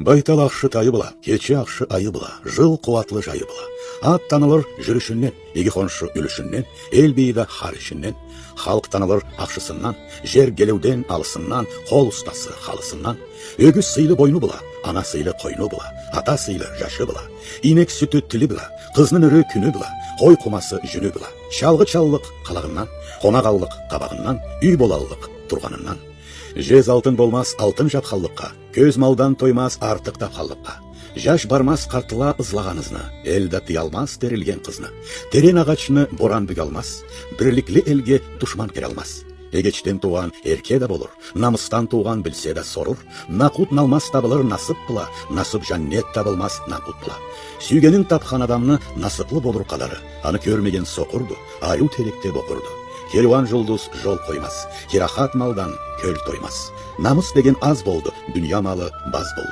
Байтал ақшы тайы бұла, кече ақшы айы бұла, жыл қуатлы жайы бұла. Ат танылыр жүрішіннен, еге қоншы үлішіннен, ел бейді хар ішінен. Халық танылыр ақшысынан, жер келеуден алысынан, қол ұстасы халысынан. Өгіз сыйлы бойны бұла, ана сыйлы қойны бұла, ата сыйлы жашы бұла. Инек сүті тілі бұла, қызның үрі күні бұла, қой қумасы жүні бұла. Шалғы чаллық қалағынан, қонағаллық қабағынан, үй болаллық тұрғанынан. Жез алтын болмас алтын жапқаллыққа, көз малдан тоймас артық тапқаллыққа. Жаш бармас қартыла ызлағанызны, елді тыялмас терілген қызны. Терен ағачыны боран бүге алмас, бірліклі елге дұшман кере алмас. Егечтен туған ерке де болыр, намыстан туған білсе де сорыр. Нақут налмас табылыр насып бұла, насып жаннет табылмас нақут бұла. Сүйгенін тапқан адамны насыплы болыр қадары, аны көрмеген соқырды, аю теректе боқырды. Керуан жұлдыз жол қоймас, керахат малдан көл тоймас. Намыс деген аз болды, дүния малы баз болды.